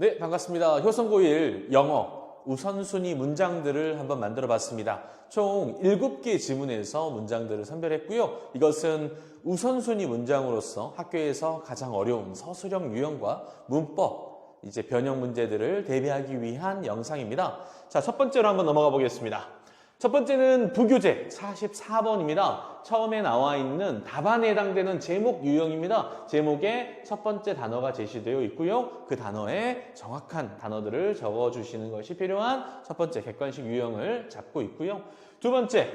네, 반갑습니다. 효성고1 영어 우선순위 문장들을 한번 만들어 봤습니다. 총 7개 지문에서 문장들을 선별했고요. 이것은 우선순위 문장으로서 학교에서 가장 어려운 서술형 유형과 문법, 이제 변형 문제들을 대비하기 위한 영상입니다. 자, 첫 번째로 한번 넘어가 보겠습니다. 첫 번째는 부교재 44번입니다. 처음에 나와 있는 답안에 해당되는 제목 유형입니다. 제목에 첫 번째 단어가 제시되어 있고요. 그 단어에 정확한 단어들을 적어주시는 것이 필요한 첫 번째 객관식 유형을 잡고 있고요. 두 번째,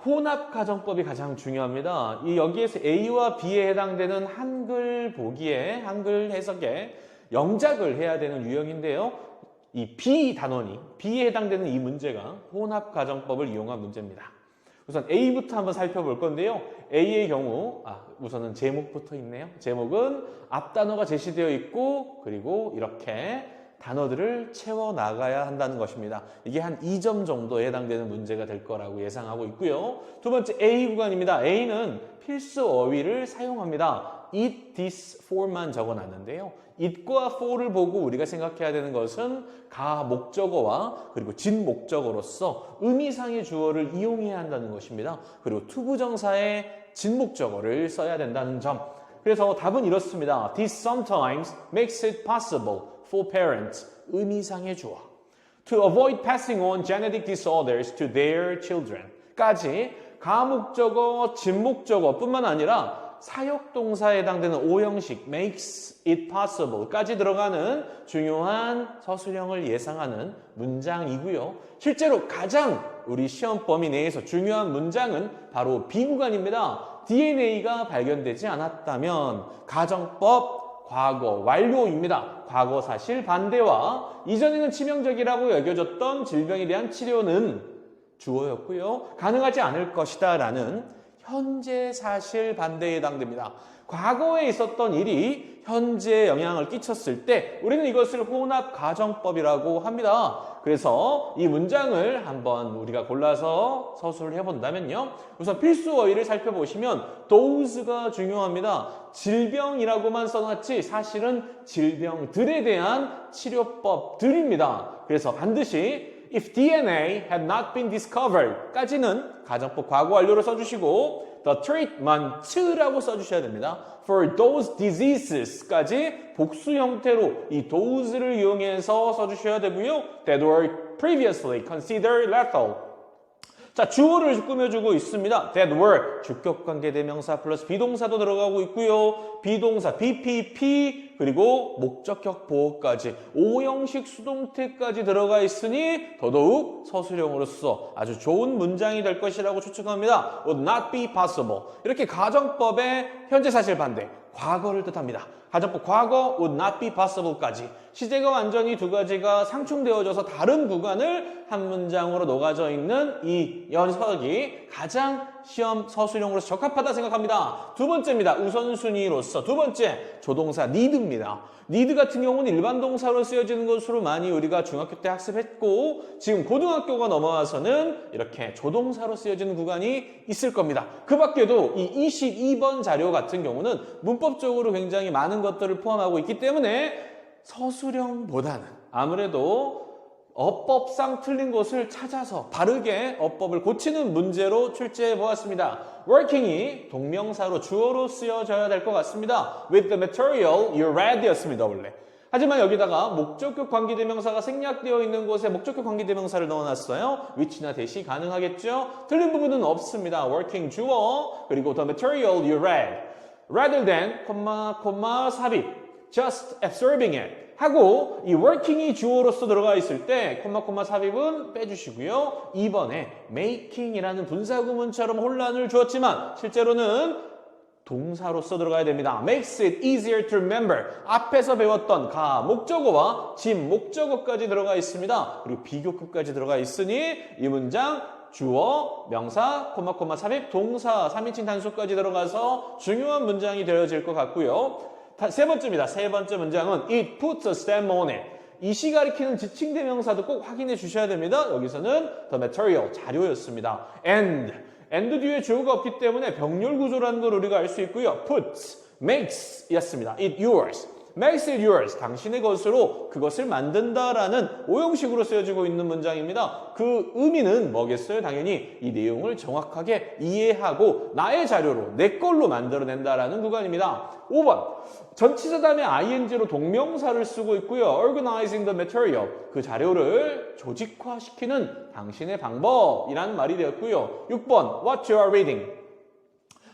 혼합 가정법이 가장 중요합니다. 여기에서 A와 B에 해당되는 한글 보기에, 한글 해석에 영작을 해야 되는 유형인데요. 이 B 단원이, B에 해당되는 이 문제가 혼합 가정법을 이용한 문제입니다. 우선 A부터 한번 살펴볼 건데요. A의 경우, 우선은 제목부터 있네요. 제목은 앞 단어가 제시되어 있고, 그리고 이렇게 단어들을 채워 나가야 한다는 것입니다. 이게 한 2점 정도에 해당되는 문제가 될 거라고 예상하고 있고요. 두 번째 A 구간입니다. A는 필수 어휘를 사용합니다. it, this, for만 적어놨는데요. it과 for를 보고 우리가 생각해야 되는 것은 가 목적어와 그리고 진 목적어로서 의미상의 주어를 이용해야 한다는 것입니다. 그리고 투부정사의 진 목적어를 써야 된다는 점. 그래서 답은 이렇습니다. This sometimes makes it possible for parents. 의미상의 주어. To avoid passing on genetic disorders to their children. 까지 가목적어, 진목적어 뿐만 아니라 사역동사에 해당되는 오형식 makes it possible 까지 들어가는 중요한 서술형을 예상하는 문장이고요. 실제로 가장 우리 시험 범위 내에서 중요한 문장은 바로 B 구간입니다. DNA가 발견되지 않았다면 가정법 과거 완료입니다. 과거 사실 반대와 이전에는 치명적이라고 여겨졌던 질병에 대한 치료는 주어였고요. 가능하지 않을 것이다 라는 현재 사실 반대에 해당됩니다. 과거에 있었던 일이 현재에 영향을 끼쳤을 때 우리는 이것을 혼합 가정법이라고 합니다. 그래서 이 문장을 한번 우리가 골라서 서술을 해본다면요. 우선 필수 어휘를 살펴보시면 those가 중요합니다. 질병이라고만 써놨지 사실은 질병들에 대한 치료법들입니다. 그래서 반드시 If DNA had not been discovered 까지는 가정법 과거 완료로 써주시고 the treatment라고 써주셔야 됩니다. For those diseases까지 복수 형태로 이 those를 이용해서 써주셔야 되고요. That were previously considered lethal. 자, 주어를 꾸며주고 있습니다. That were 주격관계대명사 플러스 비동사도 들어가고 있고요. 비동사 BPP 그리고 목적격 보호까지 오형식 수동태까지 들어가 있으니 더더욱 서술형으로서 아주 좋은 문장이 될 것이라고 추측합니다. Would not be possible. 이렇게 가정법의 현재 사실 반대, 과거를 뜻합니다. 가정법 과거 would not be possible까지 시제가 완전히 두 가지가 상충되어져서 다른 구간을 한 문장으로 녹아져 있는 이 연석이 가장 시험 서술형으로서 적합하다 생각합니다. 두 번째입니다. 우선순위로서 두 번째 조동사 need입니다. need 같은 경우는 일반 동사로 쓰여지는 것으로 많이 우리가 중학교 때 학습했고 지금 고등학교가 넘어와서는 이렇게 조동사로 쓰여지는 구간이 있을 겁니다. 그 밖에도 이 22번 자료 같은 경우는 문법적으로 굉장히 많은 것들을 포함하고 있기 때문에 서술형보다는 아무래도 어법상 틀린 것을 찾아서 바르게 어법을 고치는 문제로 출제해 보았습니다. working이 동명사로 주어로 쓰여져야 될 것 같습니다. With the material you read 였습니다, 원래. 하지만 여기다가 목적격 관계대명사가 생략되어 있는 곳에 목적격 관계대명사를 넣어놨어요. which나 대시 가능하겠죠? 틀린 부분은 없습니다. working 주어 그리고 the material you read rather than, 삽입 just absorbing it 하고 이 working이 주어로서 들어가 있을 때 삽입은 빼주시고요. 2번에 making이라는 분사구문처럼 혼란을 주었지만 실제로는 동사로서 들어가야 됩니다. makes it easier to remember. 앞에서 배웠던 가 목적어와 진 목적어까지 들어가 있습니다. 그리고 비교급까지 들어가 있으니 이 문장 주어, 명사, 삽입, 동사, 3인칭 단수까지 들어가서 중요한 문장이 되어질 것 같고요. 세 번째입니다. 세 번째 문장은 It puts a stamp on it. 이시 가리키는 지칭대명사도 꼭 확인해 주셔야 됩니다. 여기서는 the material, 자료였습니다. and 뒤에 주어가 없기 때문에 병렬 구조라는 걸 우리가 알 수 있고요. puts, makes 였습니다. it yours. makes it yours, 당신의 것으로 그것을 만든다라는 오형식으로 쓰여지고 있는 문장입니다. 그 의미는 뭐겠어요? 당연히 이 내용을 정확하게 이해하고 나의 자료로 내 걸로 만들어낸다라는 구간입니다. 5번, 전치사 다음에 ing로 동명사를 쓰고 있고요. organizing the material, 그 자료를 조직화시키는 당신의 방법이라는 말이 되었고요. 6번, what you are reading.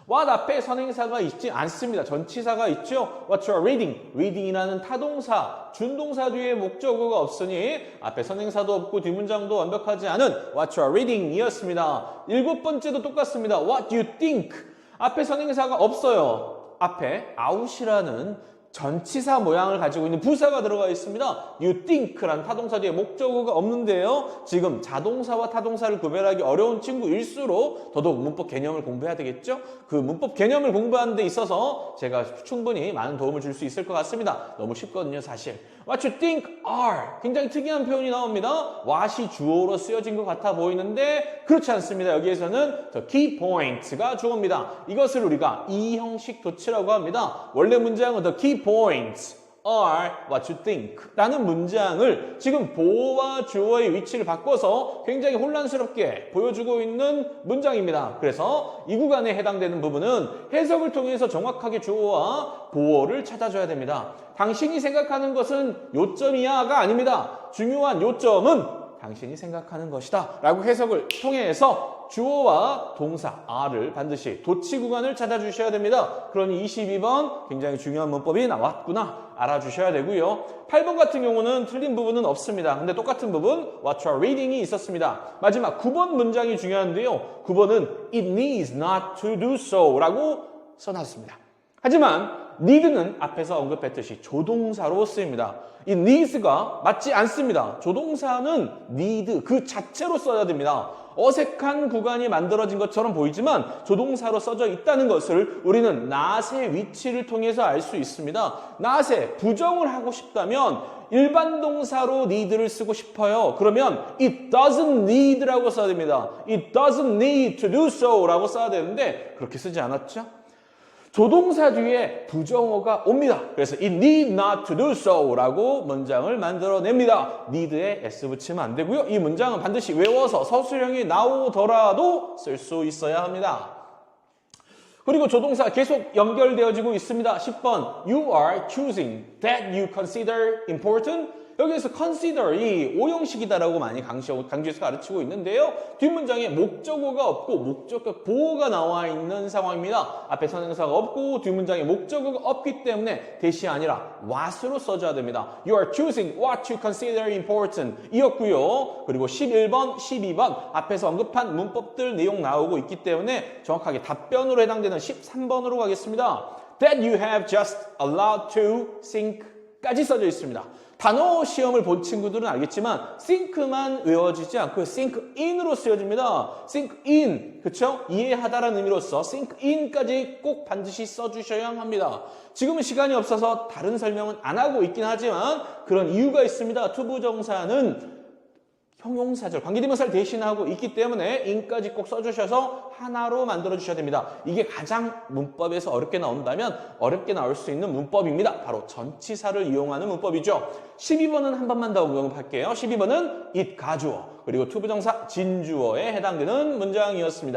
what 앞에 선행사가 있지 않습니다. 전치사가 있죠. what you are reading. reading이라는 타동사, 준동사 뒤에 목적어가 없으니 앞에 선행사도 없고 뒷문장도 완벽하지 않은 what you are reading이었습니다. 7번째도 똑같습니다. what you think. 앞에 선행사가 없어요. 앞에 out이라는 전치사 모양을 가지고 있는 부사가 들어가 있습니다. You think라는 타동사 뒤에 목적어가 없는데요. 지금 자동사와 타동사를 구별하기 어려운 친구일수록 더더욱 문법 개념을 공부해야 되겠죠? 그 문법 개념을 공부하는 데 있어서 제가 충분히 많은 도움을 줄 수 있을 것 같습니다. 너무 쉽거든요, 사실. What you think are. 굉장히 특이한 표현이 나옵니다. what이 주어로 쓰여진 것 같아 보이는데 그렇지 않습니다. 여기에서는 the key points가 주어입니다. 이것을 우리가 이 형식 도치라고 합니다. 원래 문장은 the key points are what you think 라는 문장을 지금 보어와 주어의 위치를 바꿔서 굉장히 혼란스럽게 보여주고 있는 문장입니다. 그래서 이 구간에 해당되는 부분은 해석을 통해서 정확하게 주어와 보어를 찾아줘야 됩니다. 당신이 생각하는 것은 요점이야가 아닙니다. 중요한 요점은 당신이 생각하는 것이다 라고 해석을 통해서 주어와 동사 are를 반드시 도치 구간을 찾아주셔야 됩니다. 그러니 22번 굉장히 중요한 문법이 나왔구나 알아주셔야 되고요. 8번 같은 경우는 틀린 부분은 없습니다. 근데 똑같은 부분 what you are reading이 있었습니다. 마지막 9번 문장이 중요한데요. 9번은 it needs not to do so 라고 써놨습니다. 하지만 need는 앞에서 언급했듯이 조동사로 쓰입니다. 이 needs가 맞지 않습니다. 조동사는 need 그 자체로 써야 됩니다. 어색한 구간이 만들어진 것처럼 보이지만 조동사로 써져 있다는 것을 우리는 not의 위치를 통해서 알 수 있습니다. not에 부정을 하고 싶다면 일반 동사로 need를 쓰고 싶어요. 그러면 it doesn't need라고 써야 됩니다. it doesn't need to do so 라고 써야 되는데 그렇게 쓰지 않았죠? 조동사 뒤에 부정어가 옵니다. 그래서 it need not to do so 라고 문장을 만들어냅니다. need에 s 붙이면 안 되고요. 이 문장은 반드시 외워서 서술형이 나오더라도 쓸 수 있어야 합니다. 그리고 조동사 계속 연결되어지고 있습니다. 10번 You are choosing that you consider important. 여기에서 consider 이 오형식이다라고 많이 강조해서 가르치고 있는데요. 뒷문장에 목적어가 없고 목적격 보어가 나와 있는 상황입니다. 앞에 선행사가 없고 뒷문장에 목적어가 없기 때문에 대시 아니라 what으로 써줘야 됩니다. You are choosing what you consider important 이었고요. 그리고 11번, 12번 앞에서 언급한 문법들 내용 나오고 있기 때문에 정확하게 답변으로 해당되는 13번으로 가겠습니다. That you have just allowed to think까지 써져 있습니다. 단어 시험을 본 친구들은 알겠지만 think만 외워지지 않고 think in으로 쓰여집니다. think in, 그쵸? 이해하다라는 의미로서 think in까지 꼭 반드시 써주셔야 합니다. 지금은 시간이 없어서 다른 설명은 안 하고 있긴 하지만 그런 이유가 있습니다. 투부정사는 형용사절, 관계대명사를 대신하고 있기 때문에 in까지 꼭 써주셔서 하나로 만들어주셔야 됩니다. 이게 가장 문법에서 어렵게 나온다면 어렵게 나올 수 있는 문법입니다. 바로 전치사를 이용하는 문법이죠. 12번은 한 번만 더 언급할게요. 12번은 it 가주어, 그리고 투부정사 진주어에 해당되는 문장이었습니다.